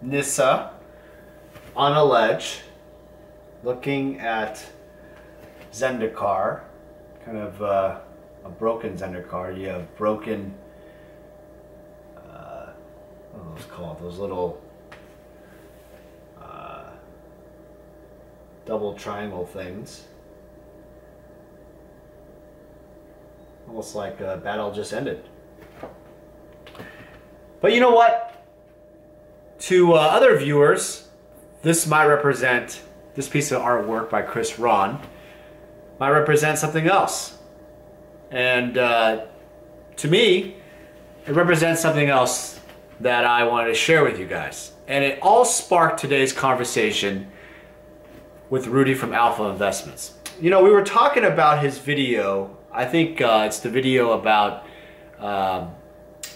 Nissa on a ledge, looking at Zendikar, kind of a broken Zendikar. You have broken, what are those called? Those little double triangle things. Almost like a battle just ended. But you know what? To other viewers, this might represent, this piece of artwork by Chris Ron might represent something else. And to me, it represents something else that I wanted to share with you guys. And it all sparked today's conversation with Rudy from Alpha Investments. You know, we were talking about his video. I think it's the video about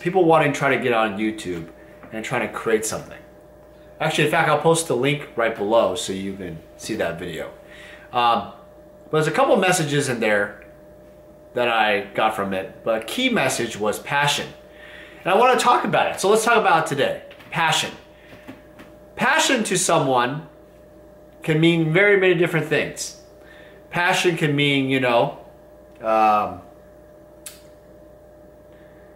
people wanting to try to get on YouTube and trying to create something. Actually, in fact, I'll post the link right below so you can see that video. But there's a couple messages in there that I got from it, but a key message was passion. And I want to talk about it. So let's talk about it today. Passion. Passion to someone can mean very many different things. Passion can mean, you know,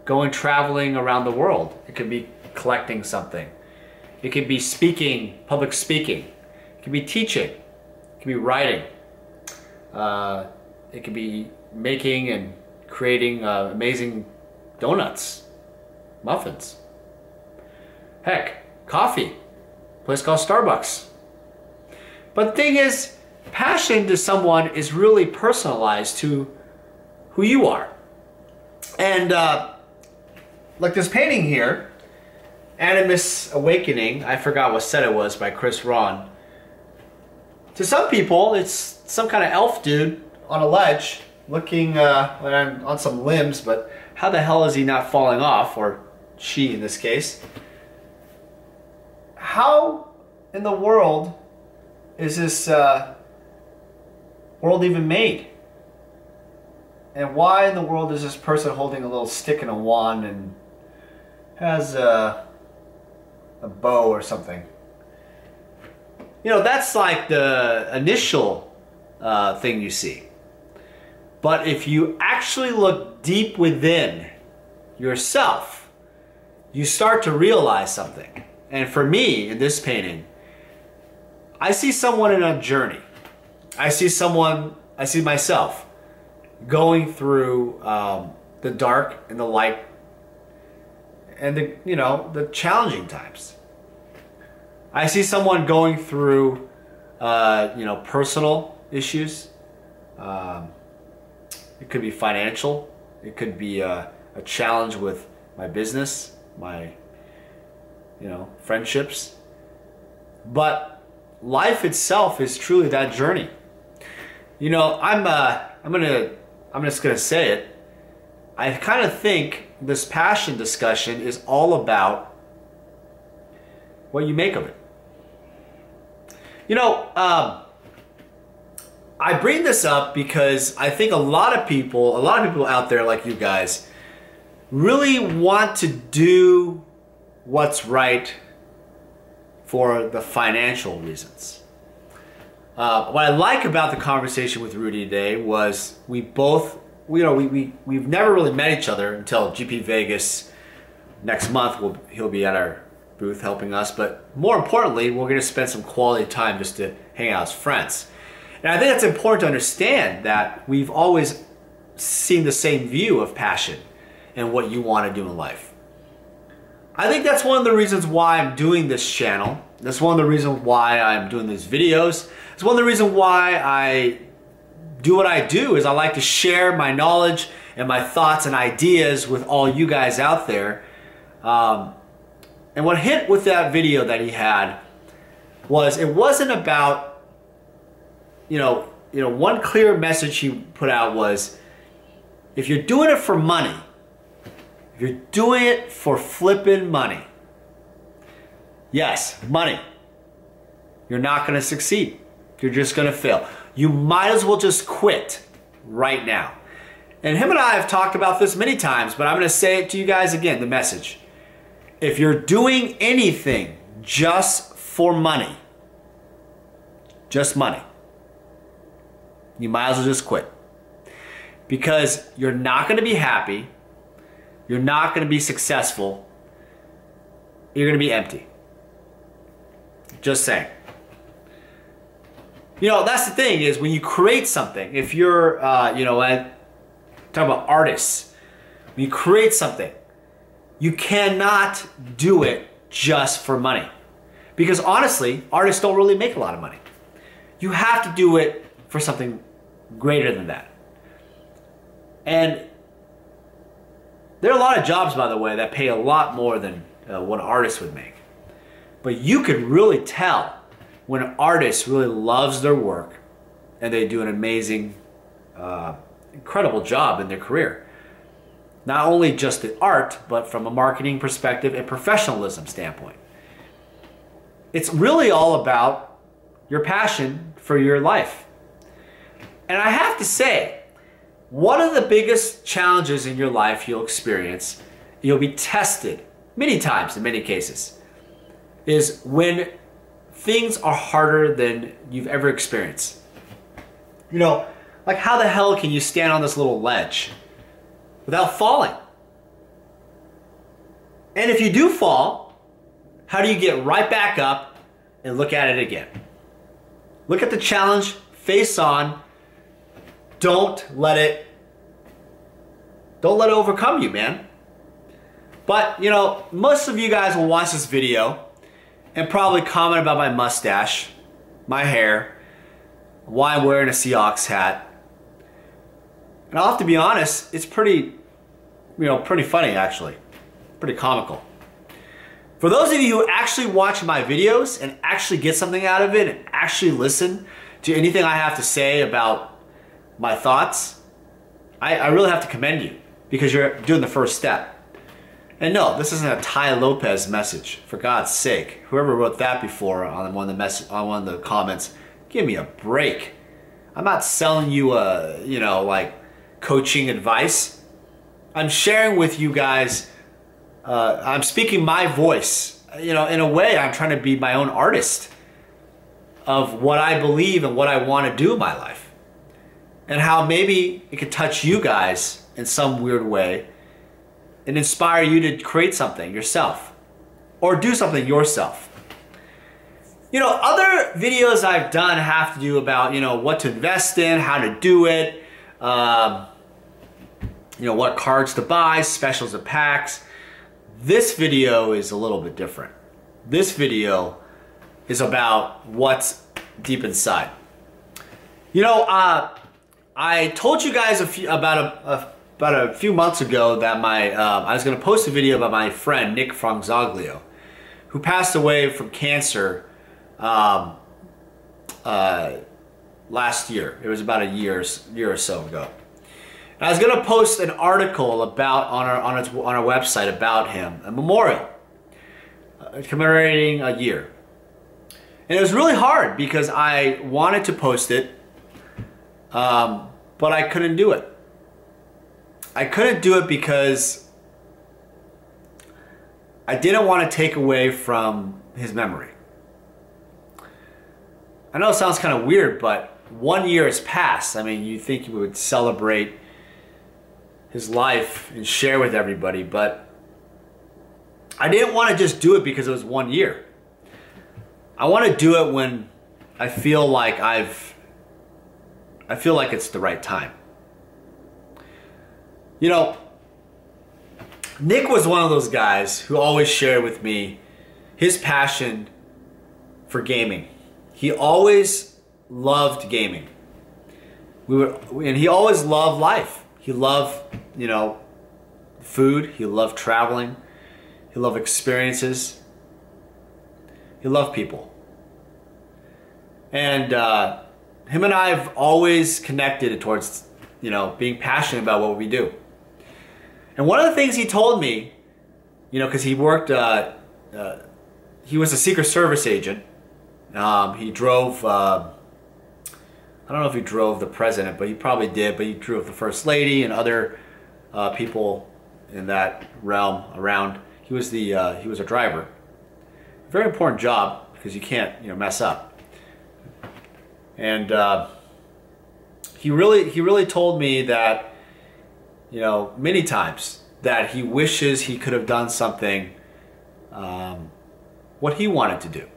going traveling around the world. It could be collecting something. It could be speaking, public speaking. It could be teaching. It could be writing. It could be making and creating amazing donuts, muffins. Heck, coffee. A place called Starbucks. But the thing is, passion to someone is really personalized to who you are. And like this painting here, Animus Awakening, I forgot what set it was, by Chris Ron. To some people, it's some kind of elf dude on a ledge looking on some limbs, but how the hell is he not falling off, or she in this case? How in the world is this world even made? And why in the world is this person holding a little stick and a wand and has a bow or something? You know, that's like the initial thing you see. But if you actually look deep within yourself, you start to realize something. And for me, in this painting, I see someone in a journey. I see myself going through the dark and the light and the challenging times. I see someone going through personal issues. It could be financial. It could be a challenge with my business, my friendships. But life itself is truly that journey. You know, I'm just gonna say it. I kind of think this passion discussion is all about what you make of it. You know, I bring this up because I think a lot of people out there like you guys really want to do what's right for the financial reasons. What I like about the conversation with Rudy today was we've never really met each other until GP Vegas next month. He'll be at our booth helping us, but more importantly, we're going to spend some quality time just to hang out as friends. And I think it's important to understand that we've always seen the same view of passion and what you want to do in life. I think that's one of the reasons why I'm doing this channel. That's one of the reasons why I'm doing these videos. It's one of the reasons why I do what I do, is I like to share my knowledge and my thoughts and ideas with all you guys out there. And what hit with that video that he had was, it wasn't about, one clear message he put out was, if you're doing it for money, if you're doing it for flipping money, yes, money, you're not going to succeed. You're just going to fail. You might as well just quit right now. And him and I have talked about this many times, but I'm going to say it to you guys again, the message. if you're doing anything just for money, just money, you might as well just quit. Because you're not going to be happy, you're not going to be successful, you're going to be empty. Just saying. You know, that's the thing is when you create something, if you're, you know, I talk about artists, when you create something, you cannot do it just for money. Because honestly, artists don't really make a lot of money. You have to do it for something greater than that. And there are a lot of jobs, by the way, that pay a lot more than what an artist would make. But you could really tell when an artist really loves their work and they do an amazing, incredible job in their career. Not only just the art, but from a marketing perspective and professionalism standpoint. It's really all about your passion for your life. And I have to say, one of the biggest challenges in your life you'll experience, you'll be tested many times in many cases, is when things are harder than you've ever experienced. You know, like how the hell can you stand on this little ledge without falling? And if you do fall, how do you get right back up and look at it again? Look at the challenge, face on. Don't let it overcome you, man. But, you know, most of you guys will watch this video and probably comment about my mustache, my hair, why I'm wearing a Seahawks hat. And I'll have to be honest, it's pretty, you know, pretty funny actually. Pretty comical. For those of you who actually watch my videos and actually get something out of it and actually listen to anything I have to say about my thoughts, I really have to commend you because you're doing the first step. And no, this isn't a Ty Lopez message, for God's sake. Whoever wrote that before on one of the comments, give me a break. I'm not selling you a, you know, like coaching advice. I'm sharing with you guys, I'm speaking my voice. You know, in a way, I'm trying to be my own artist of what I believe and what I want to do in my life. And how maybe it could touch you guys in some weird way and inspire you to create something yourself or do something yourself. You know, other videos I've done have to do about, you know, what to invest in, how to do it, you know, what cards to buy, specials and packs. This video is a little bit different. This video is about what's deep inside. You know, I told you guys about a few months ago that I was going to post a video about my friend Nick Franzoglio, who passed away from cancer last year. It was about a year or so ago. And I was going to post an article about on our website about him, a memorial commemorating a year. And it was really hard because I wanted to post it, but I couldn't do it. I couldn't do it because I didn't want to take away from his memory. I know it sounds kind of weird, but 1 year has passed. I mean, you think you would celebrate his life and share with everybody, but I didn't want to just do it because it was 1 year. I want to do it when I feel like it's the right time. You know, Nick was one of those guys who always shared with me his passion for gaming. He always loved gaming. And he always loved life. He loved, you know, food. He loved traveling. He loved experiences. He loved people. And him and I have always connected towards, you know, being passionate about what we do. And one of the things he told me, you know, because he worked, he was a Secret Service agent. He drove, I don't know if he drove the president, but he probably did, but he drove the First Lady and other people in that realm around. he was a driver. Very important job because you can't mess up. And he really told me that many times that he wishes he could have done something what he wanted to do,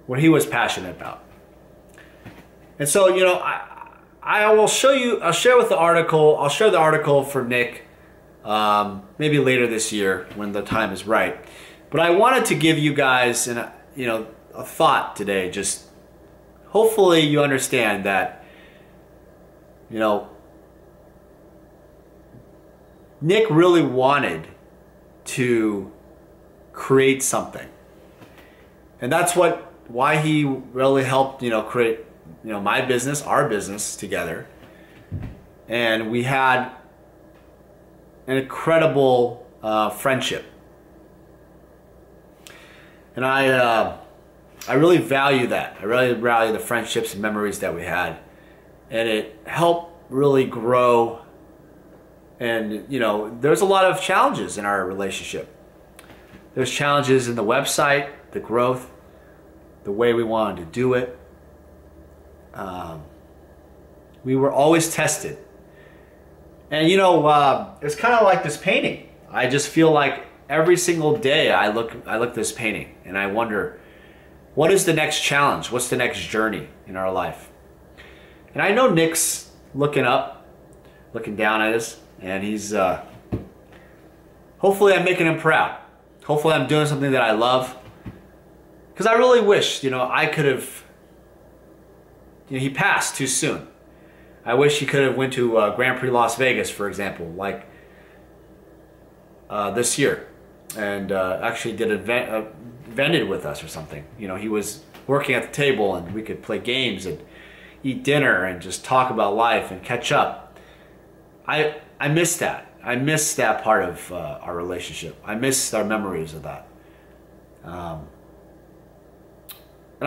what he was passionate about. And so I'll share the article for Nick maybe later this year when the time is right. But I wanted to give you guys a thought today. Just hopefully you understand that Nick really wanted to create something, and that's why he really helped create my business, our business together. And we had an incredible friendship, and I really value that. I really value the friendships and memories that we had, and it helped really grow. And there's a lot of challenges in our relationship. There's challenges in the website, the growth, the way we wanted to do it. We were always tested. And it's kind of like this painting. I just feel like every single day I look at this painting and I wonder, what is the next challenge? What's the next journey in our life? And I know Nick's looking up, looking down at us, and he's hopefully I'm making him proud. Hopefully I'm doing something that I love. Because I really wish, I could have, he passed too soon. I wish he could have went to Grand Prix Las Vegas, for example, like this year, and actually did vended with us or something. He was working at the table and we could play games and eat dinner and just talk about life and catch up. I miss that. I miss that part of our relationship. I miss our memories of that. And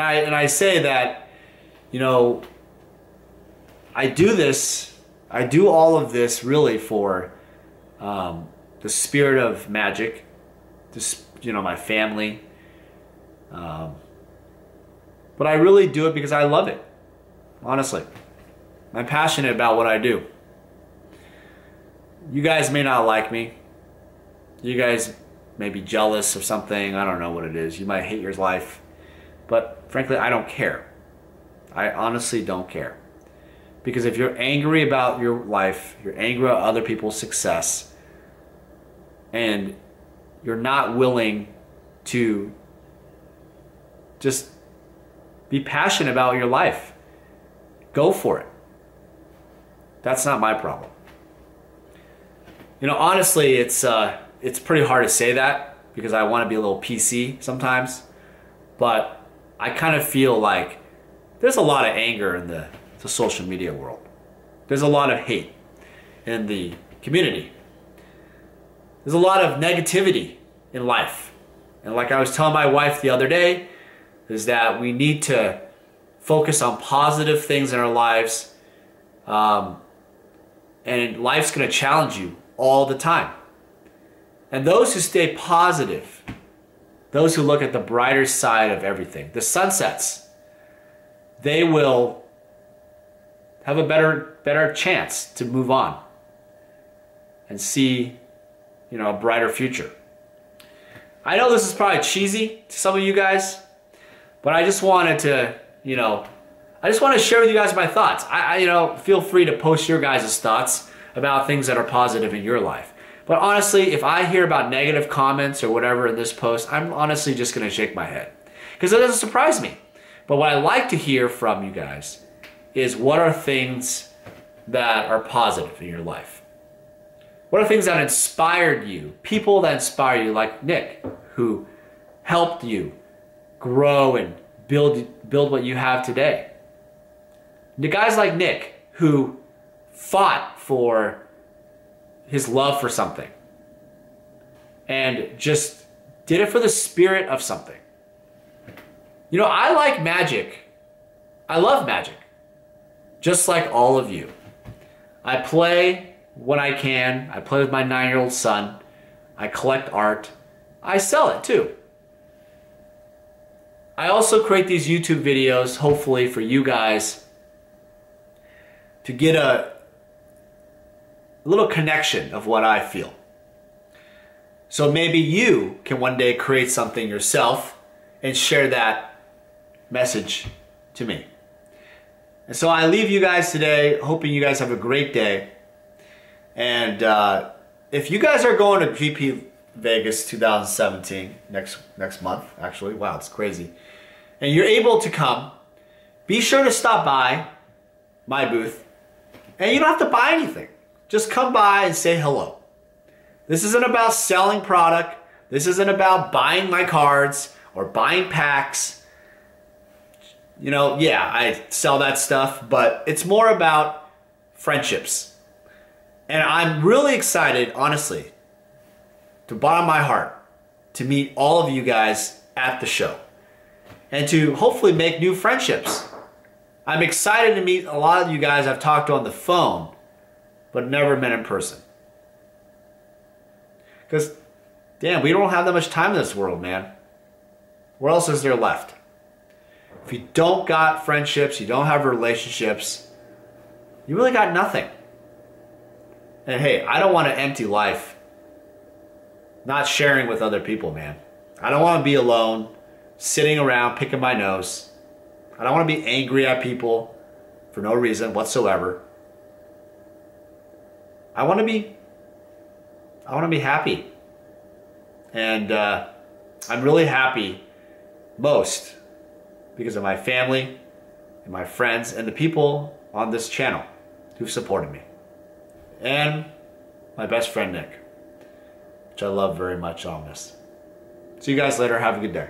I say that, I do all of this really for the spirit of magic, my family. But I really do it because I love it, honestly. I'm passionate about what I do. You guys may not like me. You guys may be jealous of something. I don't know what it is. You might hate your life. But frankly, I don't care. I honestly don't care. Because if you're angry about your life, you're angry about other people's success, and you're not willing to just be passionate about your life, go for it. That's not my problem. Honestly, it's pretty hard to say that because I want to be a little PC sometimes, but I kind of feel like there's a lot of anger in the social media world. There's a lot of hate in the community. There's a lot of negativity in life. And like I was telling my wife the other day, is that we need to focus on positive things in our lives, and life's going to challenge you all the time. And those who stay positive, those who look at the brighter side of everything, the sunsets, they will have a better chance to move on and see, a brighter future. I know this is probably cheesy to some of you guys, but I just wanted to, I just want to share with you guys my thoughts. I feel free to post your guys' thoughts about things that are positive in your life. But honestly, if I hear about negative comments or whatever in this post, I'm honestly just going to shake my head. Because it doesn't surprise me. But what I like to hear from you guys is, what are things that are positive in your life? What are things that inspired you? People that inspire you, like Nick, who helped you grow and build what you have today. The guys like Nick, who fought for his love for something and just did it for the spirit of something. I like magic. I love magic. Just like all of you. I play when I can. I play with my 9-year-old son. I collect art. I sell it too. I also create these YouTube videos, hopefully for you guys to get a little connection of what I feel. So maybe you can one day create something yourself and share that message to me. And so I leave you guys today, hoping you guys have a great day. And if you guys are going to GP Vegas 2017, next month, actually, wow, it's crazy, and you're able to come, be sure to stop by my booth. And you don't have to buy anything. Just come by and say hello. This isn't about selling product. This isn't about buying my cards or buying packs. You know, yeah, I sell that stuff, but it's more about friendships. And I'm really excited, honestly, to the bottom of my heart, to meet all of you guys at the show and to hopefully make new friendships. I'm excited to meet a lot of you guys I've talked to on the phone, but never met in person. Because, damn, we don't have that much time in this world, man. What else is there left? If you don't got friendships, you don't have relationships, you really got nothing. And hey, I don't want an empty life not sharing with other people, man. I don't want to be alone, sitting around, picking my nose. I don't want to be angry at people for no reason whatsoever. I want to be happy. And I'm really happy most because of my family and my friends and the people on this channel who've supported me. And my best friend, Nick, which I love very much on this. See you guys later. Have a good day.